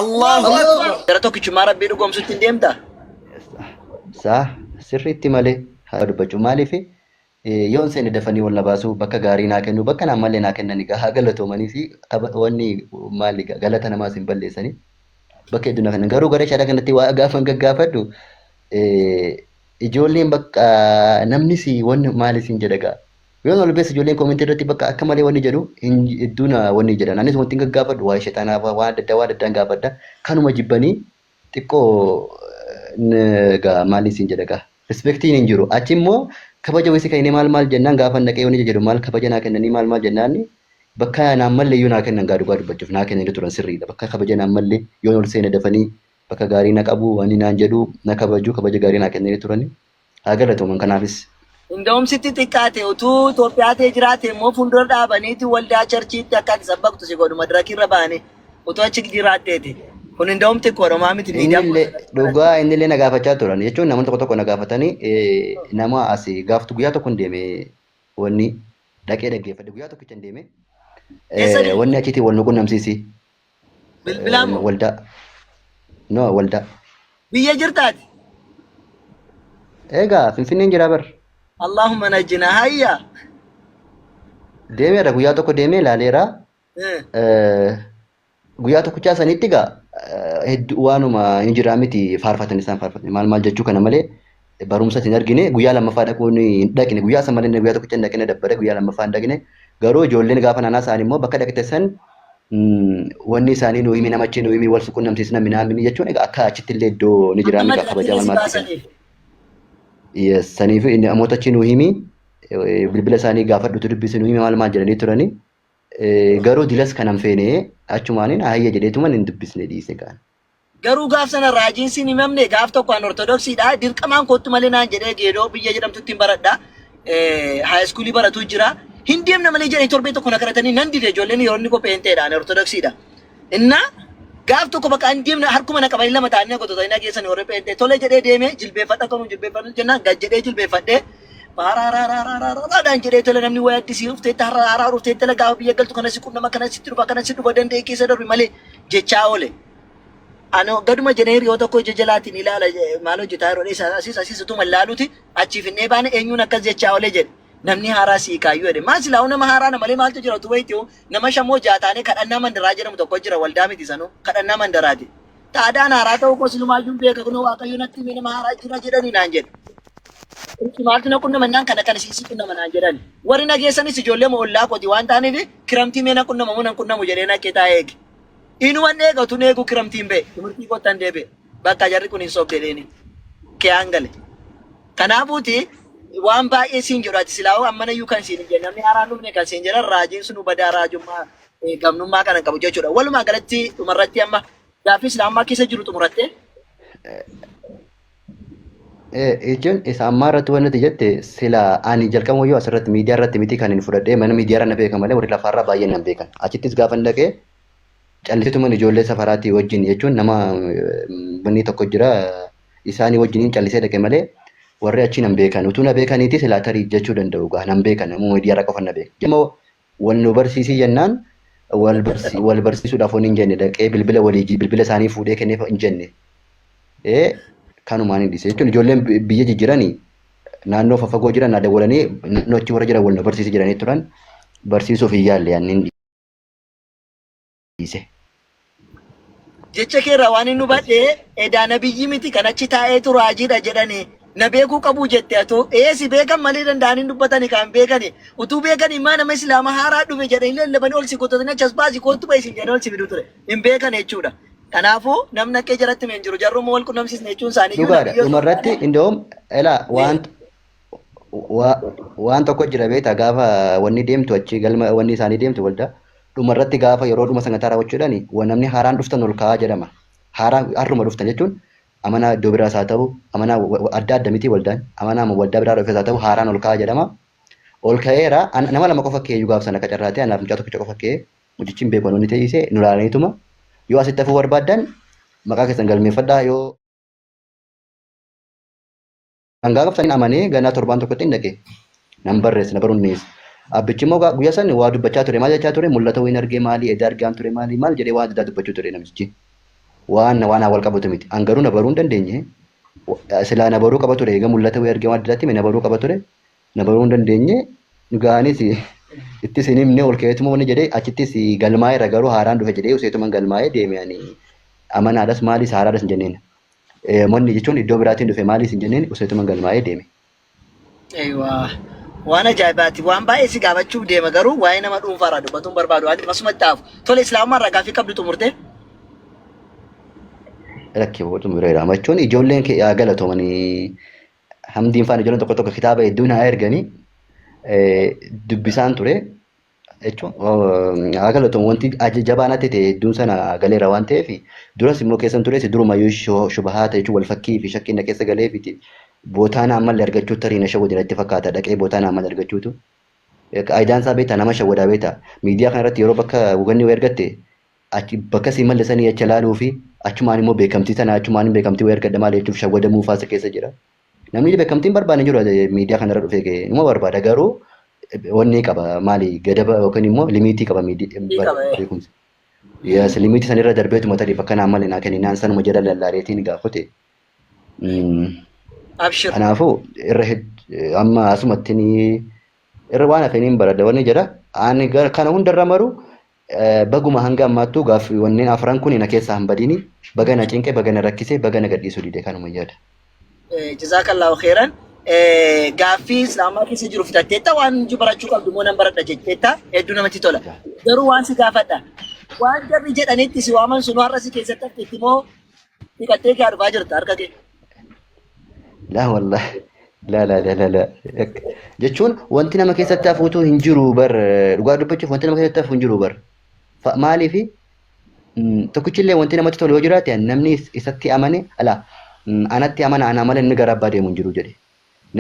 Allahu Akbar. Gara tokkichummaa Rabbii dhugoomsutti hin deemtaa? Saa sirriitti malee haa dubbachuu maaliif yoon seeni dafanii wal baasuu bakka gaarii naa kennu bakka naan mallee naa kennan haa galatoomanii fi wanni maali galata namaas hin balleessanii bakka hedduu naa kennan garuu gara shaada kanatti waa gaafan gaggaafadhu ijoolleen bakka namni si wanni maali siin jedhagaa yoon ol bees ijoolleen koomentii irratti bakka akka malee wanni jedhu hedduun wanni jedhan anis wanti gaggaafadhu waa sheexanaa waan adda addaan gaafadha kanuma jibbanii xiqqoo maali siin jedhagaa respektiin hin jiru achi immoo kabaja wayisi kan inni maal jennaan gaafa naqee wani jedhu maal kabaja naa kennanii maal jennaan bakka naan mallee yoo naa kennan dhugaa dubbachuuf naa kennanii turan sirriidha bakka kabaja naan mallee yoo ol seena dafanii bakka gaarii na qabu wani naan jedhu na kabaju kabaja gaarii naa kennanii turan haa galatooman kanaafis. Indoomsitti xiqqaate utuu Itoophiyaa ta'e jiraate immoo fuuldura dhaabaniiti waldaa charchiitti akka ati sabbaqtu si godhu madirakii irra baane utuu achi jiraatteeti. Kun indoomti kooramaa miti miidhamu. Dhugaa inni illee na gaafachaa turan jechuun namoonni tokko na gaafatanii nama asii gaaftu guyyaa tokko hin deeme wanni dhaqee dhaggeeffadhe guyyaa tokkicha hin deeme wanni achitti wal nu qunnamsiisi. Bilbilaan waldaa. No waldaa. Biyya jirtaati? Egaa Finfinneen jira bar. Allahumma najjina hayya. Deemeera guyyaa tokko deemee ilaaleera. Guyyaa tokkichaa sanitti egaa hedduu waanuma hin jiraa miti faarfatan isaan faarfatan maal jechuu kana malee barumsa hin argine guyyaa lammaffaa dhaquun hin dhaqine guyyaa san malee guyyaa tokkicha hin dhaqine dabbare guyyaa lammaffaa hin dhaqine garuu ijoolleen gaafa naannaa isaanii immoo bakka dhaqite san wanni isaanii nu himi namachi nu himi wal qunnamsiisna minaamini jechuun egaa akka achitti illee iddoo ni jiraa miti kabajaa maal yes saniif amootachi nu himi bilbila isaanii gaafadhutu dubbisi nu himi maal jedhanii turanii garuu dilas kanan feene achumaaniin hayya jedheetuman hin dubbisne dhiise kaan. Garuu gaaf sana raajiin siin himamne gaaf tokko an ortodoksiidha dirqamaan kottu malee naan jedhee geedoo biyya jedhamtutti hin baradha haayiskuulii baratu jira hin deemna malee jedhanii torbee tokko na kadhatanii nan dide ijoolleen yeroo inni kopheen ta'edhaan ortodoksiidha. Inna gaaf tokko bakka hin deemna harkuma na qabanii lama ta'anii gotoota inni geessan warri pheen ta'e tole jedhee deemee jilbeeffadha kanu jilbeeffadha jennaan gad jedhee jilbeeffadhee Barararararararaan jedhee tola namni wayi addisii uftee tararaaraa uftee tala gaafa biyya galtu kana si qunnama kana sitti dhufa danda'e keessa darbi malee jechaa oole. Ano gaduma jedhee hiriyoo tokko ija jalaatiin ilaala maal hojjetaa yeroo dheessaa asiis utuma ilaaluuti achiif hin baane eenyuun akkas jechaa oole jedhe namni haaraa sii kaayyuu jedhe maal silaa nama haaraa na malee maaltu jira utuu wayitiyoo nama shamoo jaataanee kadhannaa mandaraa jedhamu tokko jira waldaa miti sanuu kadhannaa mandaraati. Taadaan haaraa ta'uu koo silumaayyuun beeka kunoo waaqayyo natti hime nama haaraa jira jedhanii naan jedhe. Maaltu na qunnama naan kana siisi qunnama naan jedhan warri nageessanis ijoollee moollaa kooti waan ta'aniif kiramtii mee na qunnamamu nan qunnamu jedhee naqqee taa'ee eegi. Inuman eegatu neegu kiramtiin bee timurtii kottan deebe bakka jarri kun hin soobdeedheeni kee hangale. Kanaafuuti waan baay'ee siin jedhu ati silaa ammana iyyuu kan siin hin jenne namni haaraan dhufne kan siin jedhan raajiin sun badaa raajummaa gamnummaa kana qabu jechuudha. Walumaa galatti dhumarratti amma gaaffii silaa ammaa keessa jiru xumurattee. Jechuun isa ammaa irratti wanti jette sila ani jalqaba yoo asirratti miidiyaa irratti miti kan hin fudhadhee mana miidiyaa irra na beekan malee warri lafaarraa baay'ee nan beekan. Achittis gaafa dhaqee callisituman ijoollee safaraatii wajjin jechuun nama bunni tokko jira isaanii wajjiniin callisee dhaqe malee warri achi nan beekan utuu na beekaniiti sila tarii jechuu danda'u gaa nan beekan namuu miidiyaa irra qofa na beekan. Immoo wal nu barsiisii jennaan wal barsiisuudhaaf wani hin jenne dhaqee bilbila walii bilbila isaanii fuudhee kenneef hin jenne. Kanumaan hin dhiise jechuun ijoolleen biyya jijjiiranii naannoo fafagoo jiran na dawwalanii naannoo achi warra jiran wal na barsiisii jiranii turan barsiisuuf hin yaalle yaannin dhiise. Jecha keerraa waan hin hubadhee edaa na biyyi miti kan achi taa'eetu raajiidha jedhanii na beekuu qabu jette atoo si beekan malee danda'anii dubbatanii kan beekani utuu beekanii maa nama islaama haaraa dhufe jedhanii lallabanii ol si qotatanii achas baasii kootu baay'isiin jedhanii ol si fiduu ture hin beekan jechuudha. Kanaafuu namni akka jaratti meen jiru jarruma wal qunnamsiisne jechuun isaanii dhugaadha dhumarratti indoom elaa waan tokko jira beektaa gaafa wanni deemtu achi galma wanni isaanii deemtu waldaa dhumarratti gaafa yeroo dhuma sangataa raawwachuudhaan namni haaraan dhuftan ol kaa'aa jedhama harruma dhuftan jechuun amanaa iddoo biraas haa ta'u amanaa adda miti waldaan amanaa waldaa biraa dhufes haa ta'u haaraan ol kaa'aa jedhama ol ka'eera nama lama qofa kee gaaf sana qacarraatee anaaf mucaa tokkicha qofa kee mucichi hin beeku wanni ta'ise nu laalaniituma yoo asitti hafuu barbaadan maqaa keessan galmeeffadhaa yoo hangaa qabsanii amanee ganaa torbaan tokkotti hin dhaqe nan barreesse na baruun nees abbichi immoo guyyaa san waa dubbachaa ture maal jechaa ture mul'ata wayin argee maali edaa argaan ture maal jedhee waa adda dubbachuu ture namichi waan awwal qabatu miti. Angaruu na baruu hin dandeenye. Silaa na baruu qaba ture. Egaa mul'ata wayii argee waan addaatti na baruu qaba ture. Na baruu hin dandeenye. Gaanis ittis hin himne ol keetuma wani jedhee achittis galmaa'ee irra garuu haaraan dhufe jedhee useetuman galmaa'ee deeme ani amanaadhas maalis haaraadhas hin jenneen. Monni jechuun iddoo biraatiin dhufe maalis hin jenneen useetuman galmaa'ee deeme. Eewwaa. Waan ajaa'ibaati. Waan baay'ee si gaafachuuf deema garuu waa'ee nama dhuunfaarraa dubbatuun barbaadu. Ati masumatti taafu. Tole islaamummaa irraa gaaffii qabdu xumurtee? Rakkee boqotu mireera. Machuun ijoolleen galatoomanii hamdiin faana ijoolleen tokko tokko kitaaba hedduu naa erganii dubbisaan ture. Jechuun haa galatoom wanti jabaa natti ta'e hedduun sana galeera waan ta'eef duras immoo keessan tures durumayyuu shubahaata jechuun wal fakkii fi shakkii na keessa galeefiti. Bootaan ammallee argachuu tarii na shawwadin itti fakkaata dhaqee bootaan ammallee argachuutu. Aayidaan isaa beektaa nama shawwadaa beektaa. Miidiyaa kana irratti yeroo bakka hubanni wayii argatte bakka si mallisanii achi ilaaluu fi achumaan immoo beekamtii sana achumaan beekamtii wayii argadha maal jechuuf shawwadamuu faasa keessa jira. Namni beekamtiin barbaadne jiru miidiyaa kana irra dhufee nima barbaada garuu wanni qaba maali gadaba yookaan immoo limiitii qaba beekumsi. Yes limiitii sanirra darbeetu mata dhiif akka naan malee naa kenninaan sanuma jala lallaareetiin gaafate. Abshir. Kanaafuu irra amma asumatti irra waan hafeeniin barada wanni jedha. Ani kana hundarra maru baguma hanga ammaattuu gaaffii wanneen afran kun na keessaa hin badini baga na cinqee baga na rakkisee baga na gadhiisuu dide kanuma yaada. Jazaakallahu khairan. Gaaffii islaamaa keessa jiru fitattetta waan barachuu qabdu moo nan baradha jettetta hedduu namatti tola. Garuu waan si gaafadha. Waan jarri jedhanitti si waaman sun har'a si keessatti hafteetti moo dhiqattee kaa dhufaa jirta harka kee? La wallahi la jechuun wanti nama keessatti hafuutu hin jiru bar dhugaa dubbachuuf wanti nama keessatti hafu hin jiru bar maaliif tokkichillee wanti namatti tolu yoo jiraate namni isatti amane ala anatti amana ana mala inni gara abbaa deemu hin jiru jedhe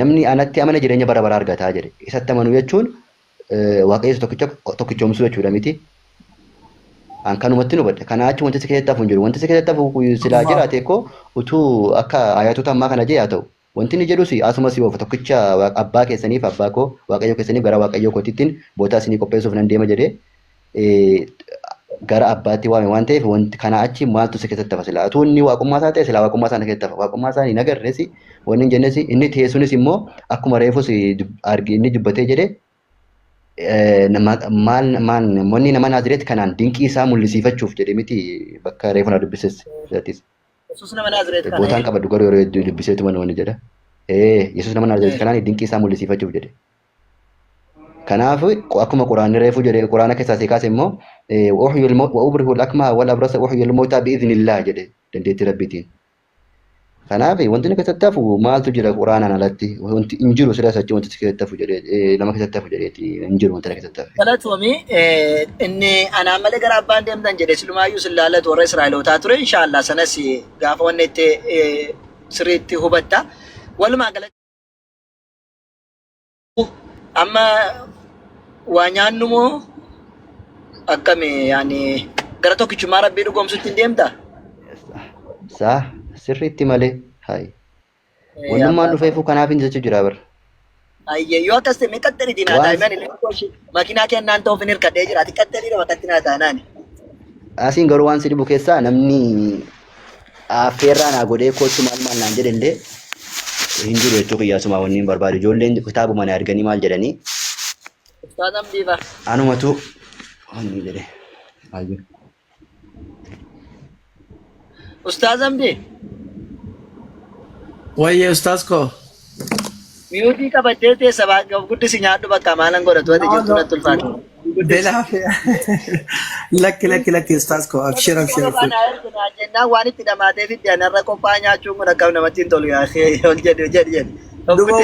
namni anatti amana jireenya bara bara argataa jedhe isatti amanu jechuun waaqayyo tokkichoomsuu jechuudha miti an kanumatti nu badde kana achi wanti si keessatti hafu hin jiru wanti si keessatti hafu silaa jiraate ko utuu akka ayatota ammaa kana jee haa ta'u wanti ni jedhus asuma si oofa tokkicha abbaa keessaniif abbaa koo waaqayyo keessaniif gara waaqayyo kootittiin bootaa isinii qopheessuuf nan deema jedhee gara abbaatti waame waan ta'eef wanti kana achi maaltu si keessatti hafa silaa utuu inni waaqummaa isaa ta'e silaa waaqummaa isaa keessatti hafa waaqummaa isaa hin agarrees wanni hin jennes inni teessunis immoo akkuma reefus inni dubbatee jedhee manni nama Naazireet kanaan dinqii isaa mul'isiifachuuf jedhe miti bakka reefu na dubbises. Yesuus nama Naazireet kana. Bootaan qabadhu garuu yeroo hedduu dubbiseetu mana wani jedha. Yesuus nama Naazireet kanaan dinqii isaa mul'isiifachuuf jedhe. Kanaaf akkuma quraanni reefu jedhe quraana keessaa si kaase immoo wa'ubrihu al-akmaa wal abrasa uhyil mawtaa bi'iznillah jedhe dandeettii rabbiitiin. Kanaaf wanti inni keessatti hafu maaltu jira quraanaan alatti wanti hin jiru sirraa sachi wanti keessatti hafu jedhee nama keessatti hafu jedheeti hin jiru wanti keessatti hafu. Galatoomii inni anaan malee gara abbaan deemtan jedhe silumaayyuu sillaalatu warra Israa'elootaa ture inshaallah sanas gaafa wanni itti sirriitti hubatta. Walumaa galatti amma waa nyaannu moo akkami yaani gara tokkichummaa rabbii dhugoomsutti hin deemta? Saa sirriitti malee hayi. Wannummaan dhufeefuu kanaaf hin jechuu jira bara. Ayyee yoo akkas ta'e qaxxalii diinaa daa'imman illee makiinaa kennaan ta'uuf hin hirkadhee jiraati qaxxalii nama qaxxinaa taanaan. Asiin garuu waan si dhibu keessaa namni affeerraa naa godhee kootu maal maal naan jedhe hin jiru jechuu qiyyaasumaa wanni hin barbaadu ijoolleen kitaabuma na arganii maal jedhanii. Ustaazam diiba. Anumatu wanni jedhe. Ayyuu. Ustaazam di. Wayye ustaaz ko. Miyuutii qabattee teessa guddisi nyaadhu bakka maalan godhatu ati jirtu natti ulfaatu. Belaafi. Lakki ustaaz ko abshir. Jennaan waan itti dhamaatee fidde anarra qophaa nyaachuun kun akkam namatti hin tolu yaa ol jedhi. Duba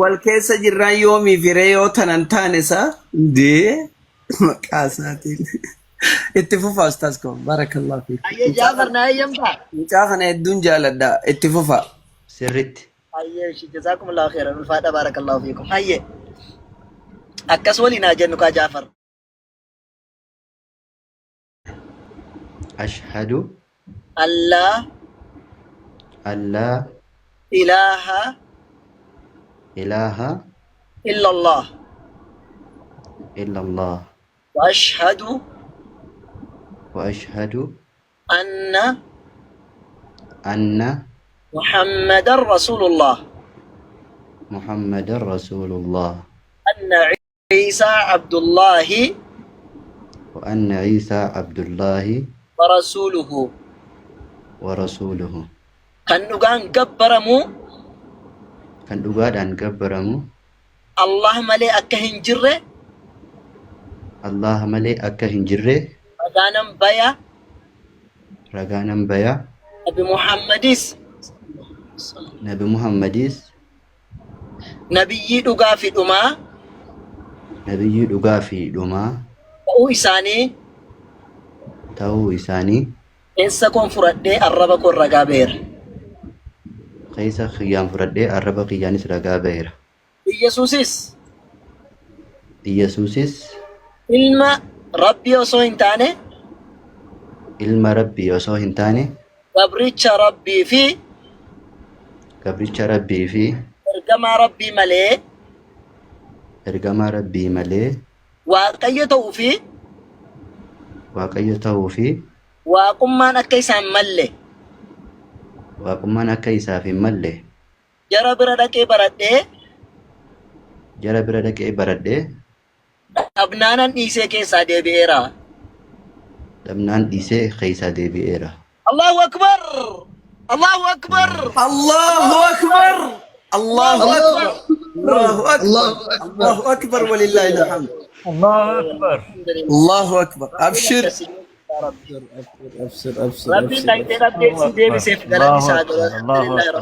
wal keessa jirraan yoomii firee yoo tanan taane isaa dee maqaa isaatiin. Itti fufa ustaaz ko barakallahu fiik. Ayyee Jaafar na eeyyamtaa? Mucaa kana hedduun jaaladha itti fufa. Sirriitti. Ayyee jazakumullahu khairan ulfaadha barakallahu fiikum. Ayyee akkas waliin haa jennu kaa Jaafar. Ashhadu Allah ilaha illallah wa ashhadu وأشهد أن أن محمد رسول الله محمد رسول الله أن عيسى عبد الله وأن عيسى عبد الله ورسوله ورسوله كان نغان قبرمو كان دوغادان قبرمو الله ملي أكا هنجره الله ملي أكا هنجره رغانم بيا رغانم بيا نبي محمدis نبي محمدis نبي دغا في دما نبي دوغا في دوما ta'uu isaanii ta'uu isaanii keessa koon fudhadhee arraba koon ragaa beera. keessa kiyyaan fudhadhee arraba kiyyaanis ragaa beera. Iyesuusis ilma rabbii osoo hin taane ilma rabbii osoo hin taane gabricha rabbii fi ergamaa rabbii malee waaqayyo ta'uu fi waaqummaan akka isaaf hin malle jara bira dhaqee baradhee dhabnaanan dhiisee keessaa deebi'eera. Allahu akbar! Allahu akbar! Allahu akbar! Allahu akbar! Allahu akbar! Allahu akbar walillahi alhamd. الله أكبر Allahu akbar. Abshir. Rabbiin dhaqxee dhabdee si deebiseef galanni isaa الله أكبر